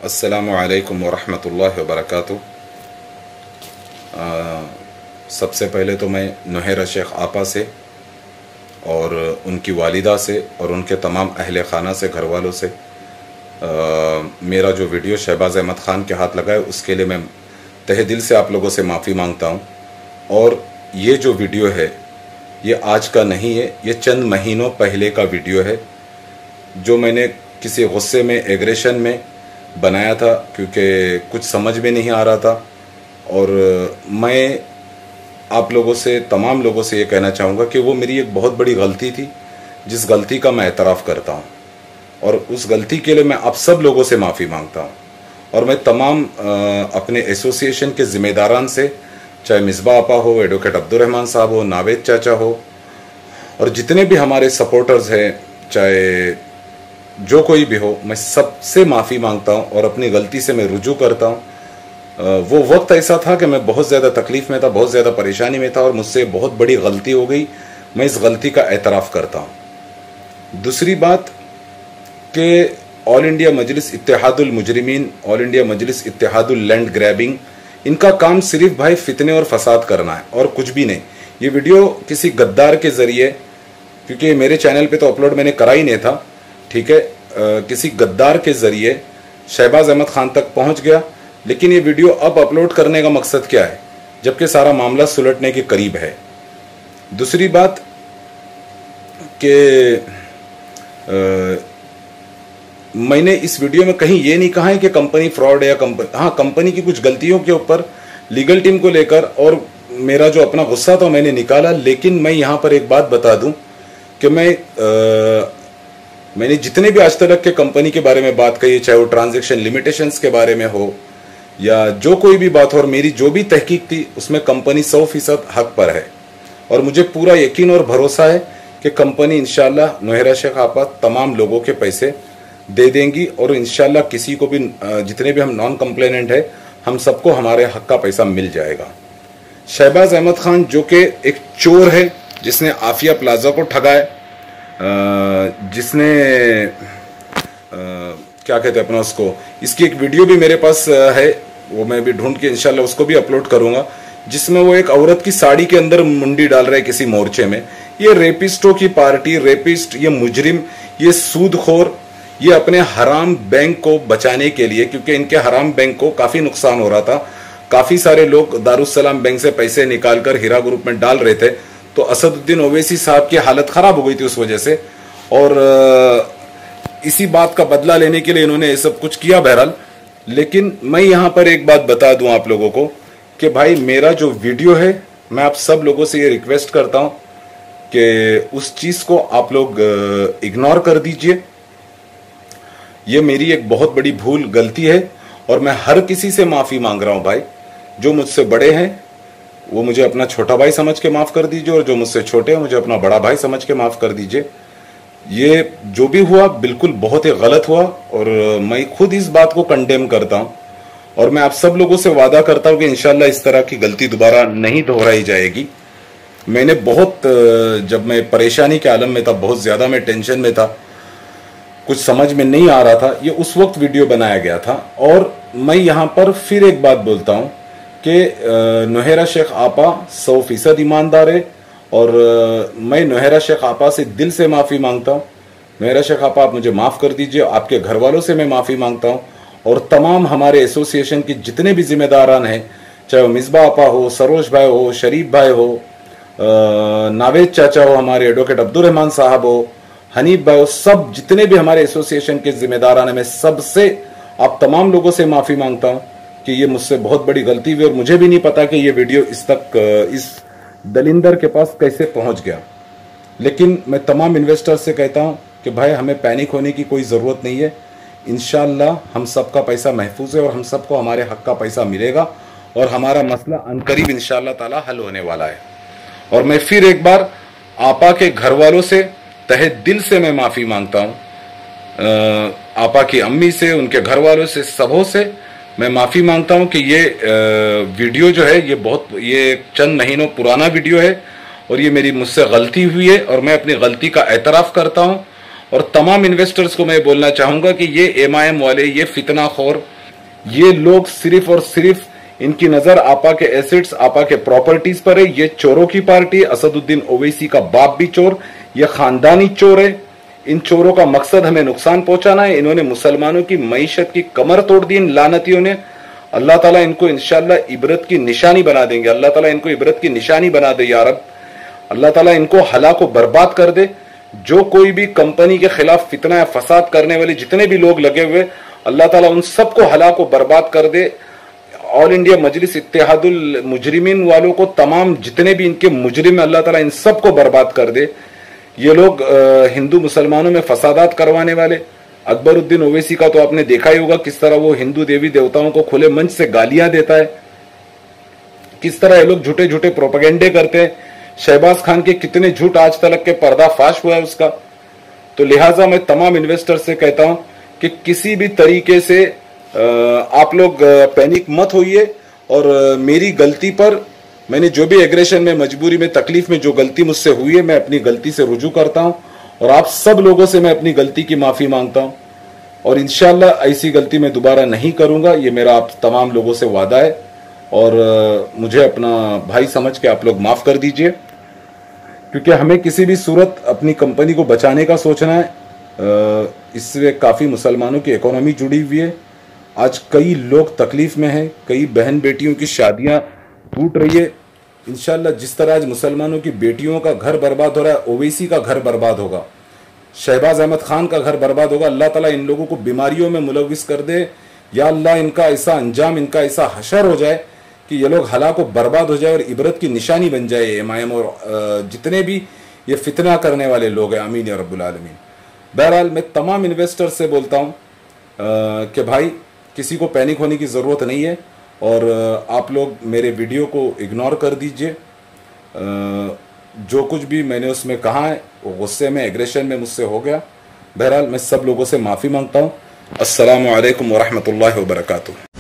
अस्सलामु अलैकुम वरहमतुल्लाहि वबरकातुहू। सबसे पहले तो मैं नुहैरा शेख आपा से और उनकी वालिदा से और उनके तमाम अहले खाना से, घर वालों से मेरा जो वीडियो शहबाज अहमद ख़ान के हाथ लगा है उसके लिए मैं तहे दिल से आप लोगों से माफ़ी मांगता हूँ। और ये जो वीडियो है ये आज का नहीं है, ये चंद महीनों पहले का वीडियो है जो मैंने किसी गुस्से में, एग्रेशन में बनाया था क्योंकि कुछ समझ में नहीं आ रहा था। और मैं आप लोगों से, तमाम लोगों से ये कहना चाहूँगा कि वो मेरी एक बहुत बड़ी गलती थी जिस गलती का मैं एतराफ़ करता हूँ और उस गलती के लिए मैं आप सब लोगों से माफ़ी मांगता हूँ। और मैं तमाम अपने एसोसिएशन के ज़िम्मेदारान से, चाहे मिसबा आपा हो, एडवोकेट अब्दुर्रहमान साहब हो, नावेद चाचा हो और जितने भी हमारे सपोर्टर्स हैं, चाहे जो कोई भी हो, मैं सबसे माफ़ी मांगता हूँ और अपनी गलती से मैं रुजू करता हूँ। वो वक्त ऐसा था कि मैं बहुत ज़्यादा तकलीफ़ में था, बहुत ज़्यादा परेशानी में था और मुझसे बहुत बड़ी गलती हो गई। मैं इस गलती का एतराफ़ करता हूँ। दूसरी बात कि ऑल इंडिया मजलिस इत्तेहादुल मुजरिमीन, ऑल इंडिया मजलिस इत्तेहादुल लैंड ग्रैबिंग, इनका काम सिर्फ भाई फितने और फसाद करना है और कुछ भी नहीं। ये वीडियो किसी गद्दार के ज़रिए, क्योंकि मेरे चैनल पे तो अपलोड मैंने करा ही नहीं था, ठीक है, किसी गद्दार के ज़रिए शहबाज अहमद ख़ान तक पहुंच गया। लेकिन ये वीडियो अब अपलोड करने का मकसद क्या है जबकि सारा मामला सुलटने के करीब है। दूसरी बात कि मैंने इस वीडियो में कहीं ये नहीं कहा है कि कंपनी फ्रॉड है या कंपनी की कुछ गलतियों के ऊपर लीगल टीम को लेकर और मेरा जो अपना गुस्सा था मैंने निकाला। लेकिन मैं यहाँ पर एक बात बता दूं कि मैंने जितने भी आज तक के कंपनी के बारे में बात कही, चाहे वो ट्रांजैक्शन लिमिटेशंस के बारे में हो या जो कोई भी बात हो, और मेरी जो भी तहकीक थी उसमें कंपनी 100% हक पर है। और मुझे पूरा यकीन और भरोसा है कि कंपनी इंशाल्लाह नुहैरा शेख आपा तमाम लोगों के पैसे दे देंगी और इंशाल्लाह किसी को भी, जितने भी हम नॉन कंप्लेनेंट है, हम सबको हमारे हक का पैसा मिल जाएगा। शहबाज अहमद ख़ान जो कि एक चोर है जिसने आफिया प्लाजा को ठगा है, जिसने क्या कहते हैं अपना उसको, इसकी एक वीडियो भी मेरे पास है, वो मैं भी ढूंढ के इंशाल्लाह उसको भी अपलोड करूंगा, जिसमें वो एक औरत की साड़ी के अंदर मुंडी डाल रहे किसी मोर्चे में। ये रेपिस्टों की पार्टी, रेपिस्ट, ये मुजरिम, ये सूदखोर, ये अपने हराम बैंक को बचाने के लिए, क्योंकि इनके हराम बैंक को काफी नुकसान हो रहा था, काफी सारे लोग दारुस्सलाम बैंक से पैसे निकालकर हीरा ग्रुप में डाल रहे थे, तो असदुद्दीन ओवैसी साहब की हालत खराब हो गई थी उस वजह से। और इसी बात का बदला लेने के लिए इन्होंने ये सब कुछ किया बहरहाल। लेकिन मैं यहाँ पर एक बात बता दूं आप लोगों को कि भाई मेरा जो वीडियो है, मैं आप सब लोगों से ये रिक्वेस्ट करता हूं कि उस चीज को आप लोग इग्नोर कर दीजिए। ये मेरी एक बहुत बड़ी भूल, गलती है और मैं हर किसी से माफी मांग रहा हूं भाई। जो मुझसे बड़े हैं वो मुझे अपना छोटा भाई समझ के माफ कर दीजिए और जो मुझसे छोटे हैं मुझे अपना बड़ा भाई समझ के माफ कर दीजिए। ये जो भी हुआ बिल्कुल बहुत ही गलत हुआ और मैं खुद इस बात को कंडेम करता हूं और मैं आप सब लोगों से वादा करता हूं कि इंशाल्लाह इस तरह की गलती दोबारा नहीं दोहराई जाएगी। मैंने बहुत, जब मैं परेशानी के आलम में था, बहुत ज्यादा मैं टेंशन में था, कुछ समझ में नहीं आ रहा था, ये उस वक्त वीडियो बनाया गया था। और मैं यहाँ पर फिर एक बात बोलता हूँ कि नुहैरा शेख आपा 100% ईमानदार है और मैं नुहैरा शेख आपा से दिल से माफ़ी मांगता हूँ। नुहैरा शेख आपा, आप मुझे माफ़ कर दीजिए, आपके घर वालों से मैं माफ़ी मांगता हूँ और तमाम हमारे एसोसिएशन के जितने भी जिम्मेदारान हैं, चाहे वो मिसबा आपा हो, सरोज भाई हो, शरीफ भाई हो, नावेद चाचा हो, हमारे एडवोकेट अब्दुर्रहमान साहब हो, हनीफ भाई हो, सब जितने भी हमारे एसोसिएशन के जिम्मेदारान हैं, मैं सबसे, आप तमाम लोगों से माफ़ी मांगता हूँ कि ये मुझसे बहुत बड़ी गलती हुई और मुझे भी नहीं पता कि ये वीडियो इस तक, इस दलिंदर के पास कैसे पहुंच गया। लेकिन मैं तमाम इन्वेस्टर्स से कहता हूं कि भाई हमें पैनिक होने की कोई ज़रूरत नहीं है। इंशाल्लाह हम सबका पैसा महफूज है और हम सबको हमारे हक का पैसा मिलेगा और हमारा मसला अनकरीब इंशाल्लाह ताला हल होने वाला है। और मैं फिर एक बार आपा के घर वालों से तहे दिल से मैं माफ़ी मांगता हूँ, आपा की अम्मी से, उनके घर वालों से, सबों से मैं माफ़ी मांगता हूं कि ये वीडियो जो है ये चंद महीनों पुराना वीडियो है और ये मेरी मुझसे गलती हुई है और मैं अपनी गलती का एतराफ़ करता हूं। और तमाम इन्वेस्टर्स को मैं बोलना चाहूँगा कि ये MIM वाले, ये फितना खोर ये लोग सिर्फ और सिर्फ इनकी नजर आपा के एसेट्स, आपा के प्रॉपर्टीज पर है। ये चोरों की पार्टी है। असदुद्दीन ओवैसी का बाप भी चोर, ये खानदानी चोर है। इन चोरों का मकसद हमें नुकसान पहुंचाना है। इन्होंने मुसलमानों की मईशत की कमर तोड़ दी इन लानतियों ने। अल्लाह ताला इनको इंशाअल्लाह इबरत की निशानी बना देंगे। अल्लाह ताला इनको इबरत की निशानी बना दे या रब। अल्लाह ताला इनको हलाक को बर्बाद कर दे। जो कोई भी कंपनी के खिलाफ फितना या फसाद करने वाले जितने भी लोग लगे हुए, अल्लाह ताला उन सबको हलाक को बर्बाद कर दे। ऑल इंडिया मजलिस इत्तेहादुल मुजरिमीन वालों को, तमाम जितने भी इनके मुजरिम, अल्लाह ताला इन सबको बर्बाद कर दे। ये लोग हिंदू मुसलमानों में फसादात करवाने वाले। अकबरुद्दीन ओवैसी का तो आपने देखा ही होगा किस तरह वो हिंदू देवी देवताओं को खुले मंच से गालियां देता है, किस तरह ये लोग झूठे झूठे प्रोपेगेंडे करते हैं। शहबाज खान के कितने झूठ आज तक के पर्दाफाश हुआ है उसका। तो लिहाजा मैं तमाम इन्वेस्टर से कहता हूं कि किसी भी तरीके से आप लोग पैनिक मत होइए। और मेरी गलती पर, मैंने जो भी एग्रेशन में, मजबूरी में, तकलीफ में जो गलती मुझसे हुई है, मैं अपनी गलती से रुजू करता हूं और आप सब लोगों से मैं अपनी गलती की माफी मांगता हूं। और इंशाअल्लाह ऐसी गलती मैं दोबारा नहीं करूंगा, ये मेरा आप तमाम लोगों से वादा है। और मुझे अपना भाई समझ के आप लोग माफ कर दीजिए, क्योंकि हमें किसी भी सूरत अपनी कंपनी को बचाने का सोचना है। इससे काफी मुसलमानों की इकोनॉमी जुड़ी हुई है। आज कई लोग तकलीफ में हैं, कई बहन बेटियों की शादियां टूट रही है। इंशाल्लाह जिस तरह आज मुसलमानों की बेटियों का घर बर्बाद हो रहा है, ओवैसी का घर बर्बाद होगा, शहबाज अहमद खान का घर बर्बाद होगा। अल्लाह ताला इन लोगों को बीमारियों में मुलविस कर दे। या अल्लाह इनका ऐसा अंजाम, इनका ऐसा हशर हो जाए कि ये लोग हलाक बर्बाद हो जाए और इबरत की निशानी बन जाए एमआईएम और जितने भी ये फितना करने वाले लोग हैं। आमीन या रब्बुल आलमीन। बहरहाल मैं तमाम इन्वेस्टर से बोलता हूँ कि भाई किसी को पैनिक होने की ज़रूरत नहीं है और आप लोग मेरे वीडियो को इग्नोर कर दीजिए। जो कुछ भी मैंने उसमें कहा है वो गुस्से में, एग्रेशन में मुझसे हो गया। बहरहाल मैं सब लोगों से माफ़ी मांगता हूँ। अस्सलामु अलैकुम वरहमतुल्लाहि वबरकातुहू।